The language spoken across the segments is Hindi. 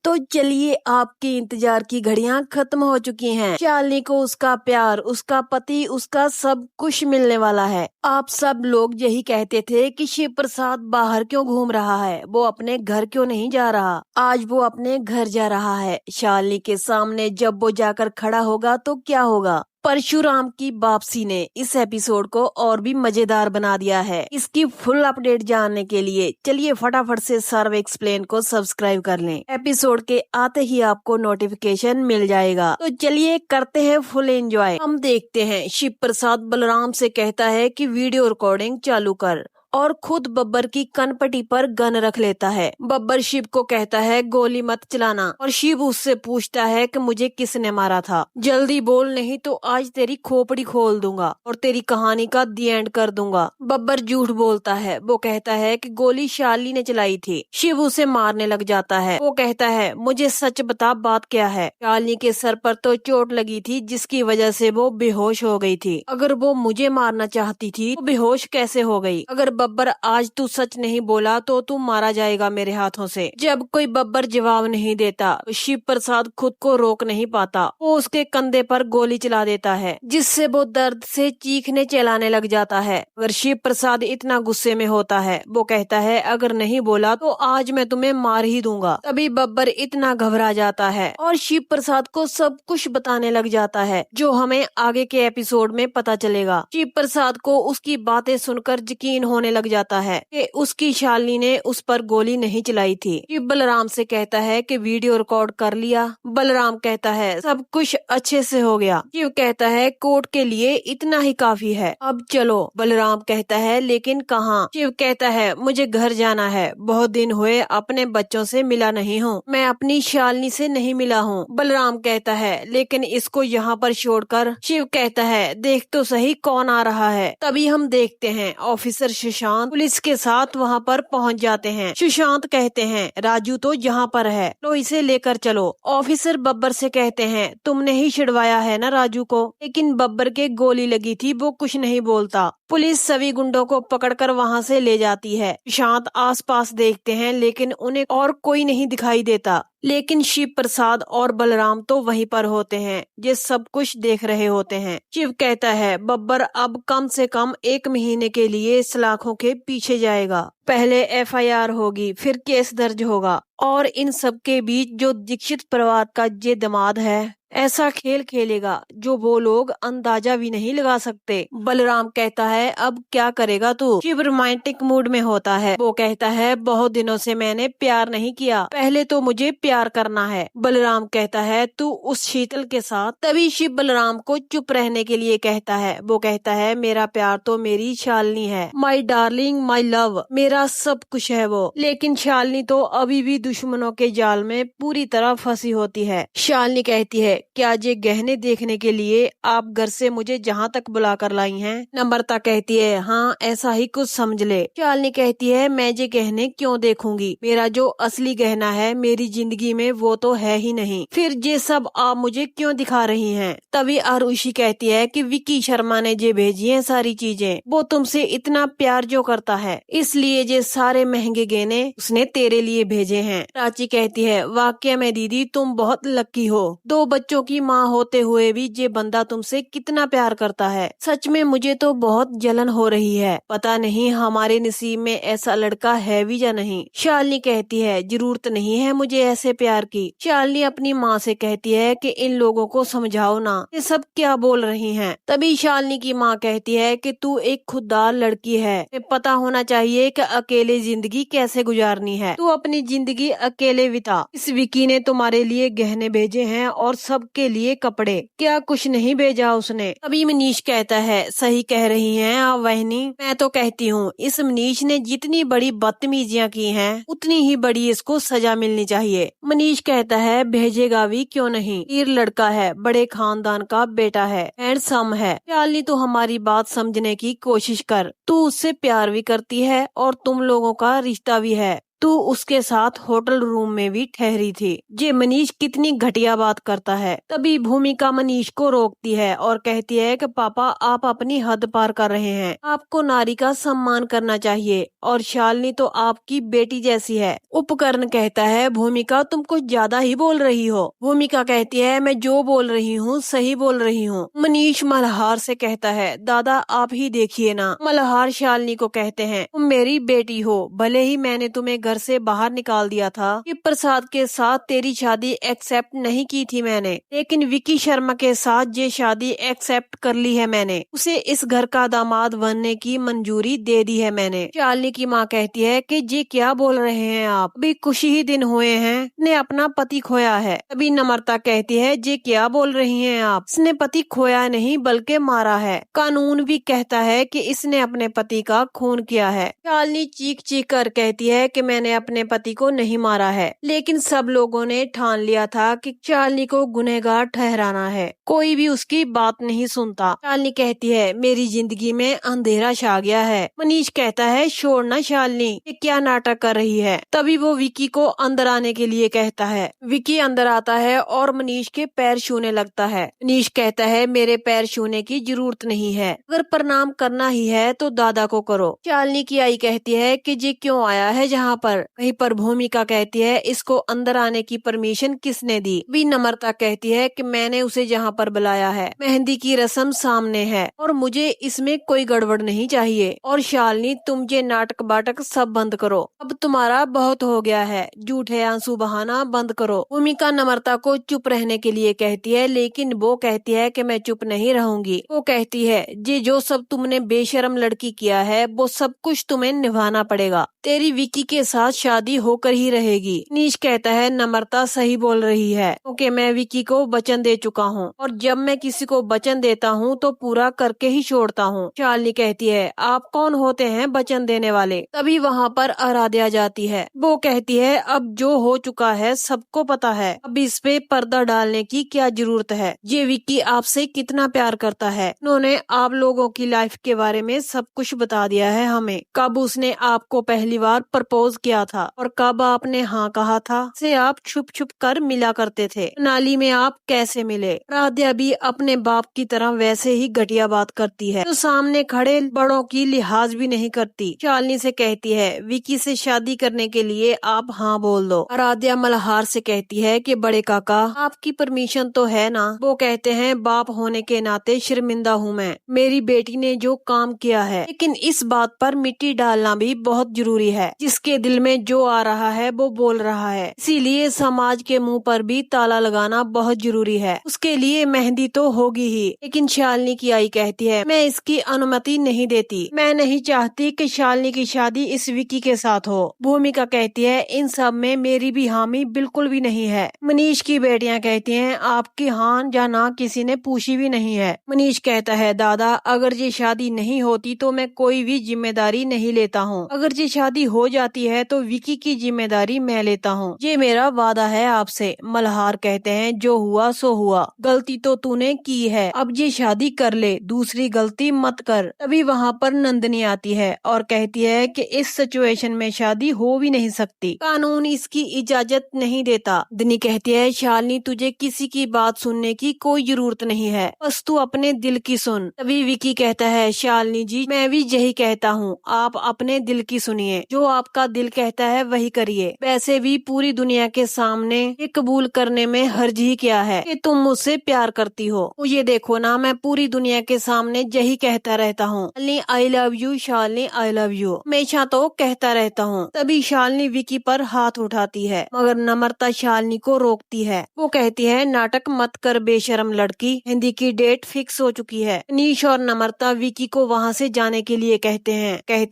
तो चलिए, आपके इंतजार की घड़ियां खत्म हो चुकी हैं। शालिनी को उसका प्यार, उसका पति, उसका सब कुछ मिलने वाला है। आप सब लोग यही कहते थे कि शिव प्रसाद बाहर क्यों घूम रहा है, वो अपने घर क्यों नहीं जा रहा। आज वो अपने घर जा रहा है। शालिनी के सामने जब वो जाकर खड़ा होगा तो क्या होगा। परशुराम की वापसी ने इस एपिसोड को और भी मजेदार बना दिया है। इसकी फुल अपडेट जानने के लिए चलिए फटाफट से सर्व एक्सप्लेन को सब्सक्राइब कर लें। एपिसोड के आते ही आपको नोटिफिकेशन मिल जाएगा। तो चलिए करते हैं फुल एंजॉय। हम देखते हैं शिव प्रसाद बलराम से कहता है कि वीडियो रिकॉर्डिंग चालू कर, और खुद बब्बर की कनपटी पर गन रख लेता है। बब्बर शिव को कहता है गोली मत चलाना, और शिव उससे पूछता है कि मुझे किसने मारा था, जल्दी बोल नहीं तो आज तेरी खोपड़ी खोल दूंगा और तेरी कहानी का दी एंड कर दूंगा। बब्बर झूठ बोलता है। वो कहता है कि गोली शालिनी ने चलाई थी। शिव उसे मारने लग जाता है। वो कहता है मुझे सच बता, बात क्या है। शालिनी के सर पर तो चोट लगी थी जिसकी वजह से वो बेहोश हो गई थी। अगर वो मुझे मारना चाहती थी तो बेहोश कैसे हो गई। अगर बब्बर आज तू सच नहीं बोला तो तू मारा जाएगा मेरे हाथों से। जब कोई बब्बर जवाब नहीं देता तो शिव प्रसाद खुद को रोक नहीं पाता। वो उसके कंधे पर गोली चला देता है जिससे वो दर्द से चीखने चिल्लाने लग जाता है। अगर शिव प्रसाद इतना गुस्से में होता है, वो कहता है अगर नहीं बोला तो आज मैं तुम्हें मार ही दूंगा। तभी बब्बर इतना घबरा जाता है और शिव प्रसाद को सब कुछ बताने लग जाता है जो हमें आगे के एपिसोड में पता चलेगा। शिव प्रसाद को उसकी बातें सुनकर यकीन होने लग जाता है कि उसकी शालिनी ने उस पर गोली नहीं चलाई थी। शिव बलराम से कहता है कि वीडियो रिकॉर्ड कर लिया। बलराम कहता है सब कुछ अच्छे से हो गया। शिव कहता है कोर्ट के लिए इतना ही काफी है, अब चलो। बलराम कहता है लेकिन कहाँ। शिव कहता है मुझे घर जाना है, बहुत दिन हुए अपने बच्चों से मिला नहीं हूँ, मैं अपनी शालिनी से नहीं मिला हूँ। बलराम कहता है लेकिन इसको यहाँ पर छोड़कर। शिव कहता है देख तो सही कौन आ रहा है। तभी हम देखते हैं ऑफिसर सुशांत पुलिस के साथ वहाँ पर पहुँच जाते हैं। सुशांत कहते हैं राजू तो यहाँ पर है, तो इसे लेकर चलो। ऑफिसर बब्बर से कहते हैं तुमने ही छिड़वाया है ना राजू को। लेकिन बब्बर के गोली लगी थी, वो कुछ नहीं बोलता। पुलिस सभी गुंडों को पकड़कर वहाँ से ले जाती है। सुशांत आसपास देखते हैं लेकिन उन्हें और कोई नहीं दिखाई देता। लेकिन शिव प्रसाद और बलराम तो वहीं पर होते हैं, ये सब कुछ देख रहे होते हैं। शिव कहता है बब्बर अब कम से कम 1 महीने के लिए सलाखों के पीछे जाएगा। पहले FIR होगी, फिर केस दर्ज होगा, और इन सब के बीच जो दीक्षित परिवार का ये दामाद है ऐसा खेल खेलेगा जो वो लोग अंदाजा भी नहीं लगा सकते। बलराम कहता है अब क्या करेगा तू। शिव रोमांटिक मूड में होता है। वो कहता है बहुत दिनों से मैंने प्यार नहीं किया, पहले तो मुझे प्यार करना है। बलराम कहता है तू उस शीतल के साथ। तभी शिव बलराम को चुप रहने के लिए कहता है। वो कहता है मेरा प्यार तो मेरी शालिनी है, माई डार्लिंग, माई लव, मेरा सब कुछ है वो। लेकिन शालिनी तो अभी भी दुश्मनों के जाल में पूरी तरह फंसी होती है। शालिनी कहती है क्या ये गहने देखने के लिए आप घर से मुझे जहाँ तक बुलाकर लाई हैं। नम्रता कहती है हाँ ऐसा ही कुछ समझ ले। शालिनी कहती है मैं ये गहने क्यों देखूंगी, मेरा जो असली गहना है मेरी जिंदगी में वो तो है ही नहीं, फिर ये सब आप मुझे क्यों दिखा रही हैं। तभी आरुषि कहती है कि विकी शर्मा ने ये भेजी है सारी चीजें, वो तुमसे इतना प्यार जो करता है इसलिए ये सारे महंगे गहने उसने तेरे लिए भेजे हैं। प्राची कहती है वाकई में दीदी तुम बहुत लकी हो, 2 बच्चों की माँ होते हुए भी ये बंदा तुमसे कितना प्यार करता है। सच में मुझे तो बहुत जलन हो रही है, पता नहीं हमारे नसीब में ऐसा लड़का है भी या नहीं। शालिनी कहती है जरूरत नहीं है मुझे ऐसे प्यार की। शालिनी अपनी माँ से कहती है कि इन लोगों को समझाओ ना, ये सब क्या बोल रही हैं। तभी शालिनी की माँ कहती है कि तू एक खुददार लड़की है, पता होना चाहिए कि अकेले जिंदगी कैसे गुजारनी है, तू अपनी जिंदगी अकेले बिता। इस विकी ने तुम्हारे लिए गहने भेजे हैं और सबके लिए कपड़े, क्या कुछ नहीं भेजा उसने। तभी मनीष कहता है सही कह रही हैं आप वहनी, मैं तो कहती हूँ इस मनीष ने जितनी बड़ी बदतमीजियाँ की हैं उतनी ही बड़ी इसको सजा मिलनी चाहिए। मनीष कहता है भेजेगा भी क्यों नहीं, हीर लड़का है, बड़े खानदान का बेटा है, हैंडसम है। शालिनी तो हमारी बात समझने की कोशिश कर, तू उससे प्यार भी करती है और तुम लोगों का रिश्ता भी है, तू उसके साथ होटल रूम में भी ठहरी थी। ये मनीष कितनी घटिया बात करता है। तभी भूमिका मनीष को रोकती है और कहती है कि पापा आप अपनी हद पार कर रहे हैं, आपको नारी का सम्मान करना चाहिए और शालिनी तो आपकी बेटी जैसी है। उपकरण कहता है भूमिका तुम कुछ ज्यादा ही बोल रही हो। भूमिका कहती है मैं जो बोल रही हूँ सही बोल रही हूँ। मनीष मल्हार से कहता है दादा आप ही देखिए ना। मल्हार शालिनी को कहते हैं तुम मेरी बेटी हो, भले ही मैंने तुम्हें घर से बाहर निकाल दिया था कि प्रसाद के साथ तेरी शादी एक्सेप्ट नहीं की थी मैंने, लेकिन विकी शर्मा के साथ ये शादी एक्सेप्ट कर ली है मैंने। उसे इस घर का दामाद बनने की मंजूरी दे दी है मैंने। शालिनी की माँ कहती है कि जी क्या बोल रहे हैं आप, अभी कुछ ही दिन हुए हैं ने अपना पति खोया है। अभी नम्रता कहती है जी क्या बोल रही हैं आप, इसने पति खोया नहीं बल्कि मारा है। कानून भी कहता है कि इसने अपने पति का खून किया है। शालिनी चीख चीख कर कहती है कि मैंने अपने पति को नहीं मारा है, लेकिन सब लोगों ने ठान लिया था कि शालिनी को गुनहगार ठहराना है, कोई भी उसकी बात नहीं सुनता। शालिनी कहती है मेरी जिंदगी में अंधेरा छा गया है। मनीष कहता है छोड़ना शालिनी, ये क्या नाटक कर रही है। तभी वो विकी को अंदर आने के लिए कहता है। विकी अंदर आता है और मनीष के पैर छूने लगता है। मनीष कहता है मेरे पैर छूने की जरूरत नहीं है, अगर प्रणाम करना ही है तो दादा को करो। शालिनी की आई कहती है कि जी क्यों आया है जहाँ पर। कहीं पर भूमिका कहती है इसको अंदर आने की परमिशन किसने दी। भी नम्रता कहती है कि मैंने उसे जहाँ पर बुलाया है, मेहंदी की रस्म सामने है और मुझे इसमें कोई गड़बड़ नहीं चाहिए। और शालिनी तुम ये नाटक बाटक सब बंद करो, अब तुम्हारा बहुत हो गया है, झूठे आंसू बहाना बंद करो। भूमिका नम्रता को चुप रहने के लिए कहती है, लेकिन वो कहती है कि मैं चुप नहीं रहूंगी। वो कहती है जी जो सब तुमने बेशरम लड़की किया है वो सब कुछ तुम्हें निभाना पड़ेगा, तेरी विकी के साथ शादी होकर ही रहेगी। नीश कहता है नम्रता सही बोल रही है, क्योंकि मैं विकी को वचन दे चुका हूँ और जब मैं किसी को वचन देता हूँ तो पूरा करके ही छोड़ता हूँ। शालिनी कहती है आप कौन होते हैं वचन देने वाले। तभी वहाँ पर आराध्या जाती है। वो कहती है अब जो हो चुका है सबको पता है, अब इस पे पर्दा डालने की क्या जरूरत है। ये विकी आपसे कितना प्यार करता है, उन्होंने आप लोगों की लाइफ के बारे में सब कुछ बता दिया है हमें। कब उसने आपको पहली बार प्रपोज किया था और कब आपने हाँ कहा था, से आप छुप छुप कर मिला करते थे, नाली में आप कैसे मिले। राध्या भी अपने बाप की तरह वैसे ही घटिया बात करती है, तो सामने खड़े बड़ों की लिहाज भी नहीं करती। शालिनी से कहती है विकी से शादी करने के लिए आप हाँ बोल दो। राध्या मल्हार से कहती है कि बड़े काका आपकी परमिशन तो है ना। वो कहते हैं बाप होने के नाते शर्मिंदा हूँ मैं, मेरी बेटी ने जो काम किया है, लेकिन इस बात पर मिट्टी डालना भी बहुत जरूरी है। जिसके दिल में जो आ रहा है वो बोल रहा है, इसीलिए समाज के मुंह पर भी ताला लगाना बहुत जरूरी है। उसके लिए मेहंदी तो होगी ही, लेकिन शालिनी की आई कहती है मैं इसकी अनुमति नहीं देती, मैं नहीं चाहती कि शालिनी की शादी इस विकी के साथ हो। भूमिका कहती है इन सब में मेरी भी हामी बिल्कुल भी नहीं है। मनीष की बेटियां कहती हैं आपकी हाँ या ना किसी ने पूछी भी नहीं है। मनीष कहता है दादा अगर ये शादी नहीं होती तो मैं कोई भी जिम्मेदारी नहीं लेता हूँ, अगर ये शादी हो जाती है तो विकी की जिम्मेदारी मैं लेता हूँ, ये मेरा वादा है आपसे। मल्हार कहते हैं जो हुआ सो हुआ, गलती तो तूने की है, अब ये शादी कर ले, दूसरी गलती मत कर। तभी वहाँ पर नंदनी आती है और कहती है कि इस सिचुएशन में शादी हो भी नहीं सकती, कानून इसकी इजाजत नहीं देता। नंदनी कहती है शालिनी तुझे किसी की बात सुनने की कोई जरूरत नहीं है, बस तू अपने दिल की सुन। तभी विकी कहता है शालिनी जी मैं भी यही कहता हूँ, आप अपने दिल की सुनिए, जो आपका दिल कहता है वही करिए। वैसे भी पूरी दुनिया के सामने ये कबूल करने में हर्ज ही क्या है कि तुम मुझसे प्यार करती हो। मुझे देखो ना मैं पूरी दुनिया के सामने यही कहता रहता हूँ Shalini I love you, Shalini I love you, हमेशा तो कहता रहता हूँ। तभी शालिनी विकी पर हाथ उठाती है मगर नम्रता शालिनी को रोकती है। वो कहती है नाटक मत कर बेशरम लड़की, हिंदी की डेट फिक्स हो चुकी है। नीश और नम्रता विकी को वहाँ से जाने के लिए कहते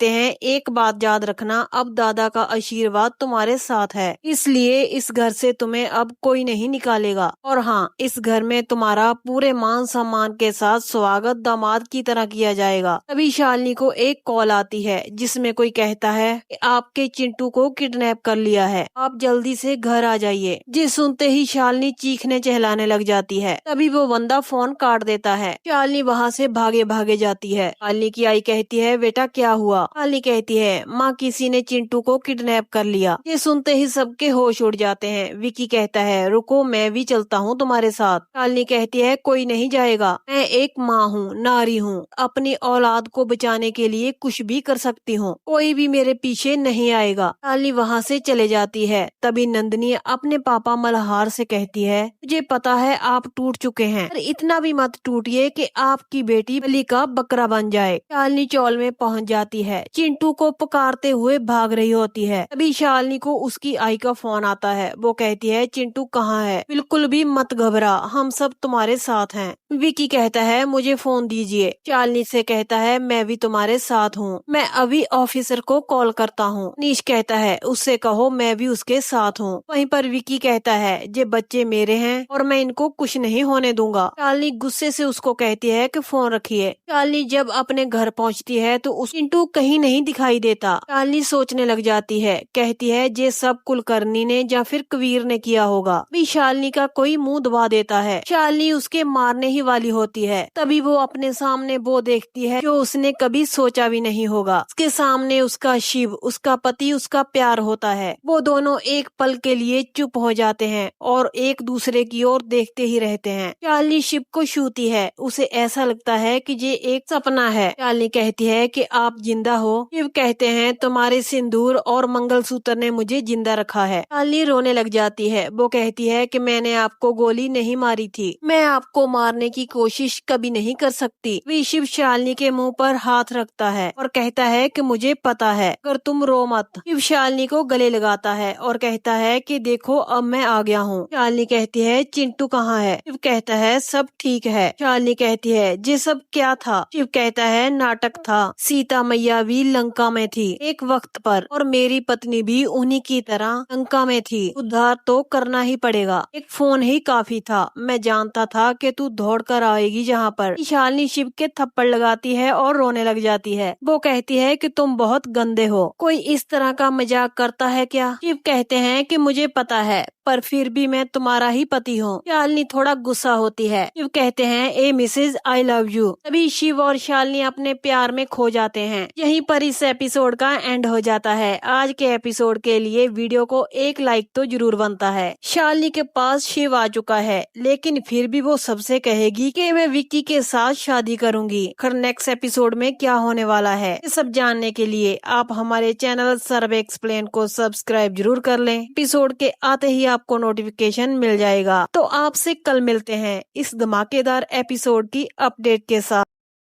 हैं एक बात याद रखना, अब दादा का आशीर्वाद तुम्हारे साथ है, इसलिए इस घर से तुम्हें अब कोई नहीं निकालेगा। और हाँ इस घर में तुम्हारा पूरे मान सम्मान के साथ स्वागत दामाद की तरह किया जाएगा। तभी शालिनी को एक कॉल आती है जिसमें कोई कहता है कि आपके चिंटू को किडनैप कर लिया है, आप जल्दी से घर आ जाइए। जी सुनते ही शालिनी चीखने चहलाने लग जाती है। तभी वो बंदा फोन काट देता है। शालिनी वहाँ से भागे भागे जाती है। शालिनी की आई कहती है बेटा क्या हुआ। शालिनी कहती है माँ किसी ने चिंटू को किडनैप कर लिया। ये सुनते ही सबके होश उड़ जाते हैं। विकी कहता है रुको, मैं भी चलता हूँ तुम्हारे साथ। शालिनी कहती है कोई नहीं जाएगा, मैं एक माँ हूँ, नारी हूँ, अपनी औलाद को बचाने के लिए कुछ भी कर सकती हूँ, कोई भी मेरे पीछे नहीं आएगा। शालिनी वहाँ से चले जाती है। तभी नंदिनी अपने पापा मल्हार से कहती है मुझे पता है आप टूट चुके हैं, पर इतना भी मत टूटिए कि आपकी बेटी बलि का बकरा बन जाए। शालिनी चौल में पहुंच जाती है, चिंटू को पुकारते हुए भाग रही होती है। तभी शालिनी को उसकी आई का फोन आता है। वो कहती है चिंटू कहाँ है, बिल्कुल भी मत घबरा, हम सब तुम्हारे साथ हैं। विकी कहता है मुझे फोन दीजिए। शालिनी से कहता है मैं भी तुम्हारे साथ हूँ, मैं अभी ऑफिसर को कॉल करता हूँ। नीश कहता है उससे कहो मैं भी उसके साथ हूँ। वहीं पर विकी कहता है ये बच्चे मेरे हैं और मैं इनको कुछ नहीं होने दूंगा। शालिनी गुस्से से उसको कहती है कि फोन रखिए। शालिनी जब अपने घर पहुंचती है तो उस चिंटू कहीं नहीं दिखाई देता। शालिनी सोचने लग जाती है, कहती है ये सब कुलकर्णी ने या फिर कबीर ने किया होगा। भी शालिनी का कोई मुंह दबा देता है। शालिनी उसके मारने ही वाली होती है। तभी वो अपने सामने वो देखती है जो उसने कभी सोचा भी नहीं होगा। उसके सामने उसका शिव, उसका पति, उसका प्यार होता है। वो दोनों एक पल के लिए चुप हो जाते हैं और एक दूसरे की ओर देखते ही रहते हैं। शालिनी शिव को छूती है, उसे ऐसा लगता है कि ये एक सपना है। शालिनी कहती है कि आप जिंदा हो। शिव कहते हैं तुम्हारे सिंदूर और मंगलसूत्र ने मुझे जिंदा रखा है। शालिनी रोने लग जाती है। वो कहती है कि मैंने आपको गोली नहीं मारी थी, मैं आपको मारने की कोशिश कभी नहीं कर सकती। वे शिव शालिनी के मुंह पर हाथ रखता है और कहता है कि मुझे पता है, अगर तुम रो मत। शिव शालिनी को गले लगाता है और कहता है कि देखो अब मैं आ गया हूँ। शालिनी कहती है चिंटू कहाँ है? शिव कहता है सब ठीक है। शालिनी कहती है ये सब क्या था? शिव कहता है नाटक था, सीता मैया भी लंका में थी एक वक्त पर और मेरी पत्नी भी उन्हीं की तरह लंका में थी। उद्धार तो करना ही पड़ेगा, एक फोन ही काफी था, मैं जानता था कि तू दौड़ कर आएगी जहाँ पर। शालिनी शिव के थप्पड़ लगाती है और रोने लग जाती है। वो कहती है कि तुम बहुत गंदे हो, कोई इस तरह का मजाक करता है क्या? शिव कहते हैं कि मुझे पता है पर फिर भी मैं तुम्हारा ही पति हूँ। शालिनी थोड़ा गुस्सा होती है। शिव कहते हैं ए मिसेज आई लव यू। तभी शिव और शालिनी अपने प्यार में खो जाते हैं। यहीं पर इस एपिसोड का एंड हो जाता है। आज के एपिसोड के लिए वीडियो को एक लाइक तो जरूर बनता है। शालिनी के पास शिव आ चुका है लेकिन फिर भी वो सबसे कहेगी कि मैं विक्की के साथ शादी करूंगी। खैर नेक्स्ट एपिसोड में क्या होने वाला है ये सब जानने के लिए आप हमारे चैनल सर्वे एक्सप्लेन को सब्सक्राइब जरूर कर लें। एपिसोड के आते ही आपको नोटिफिकेशन मिल जाएगा। तो आपसे कल मिलते हैं इस धमाकेदार एपिसोड की अपडेट के साथ।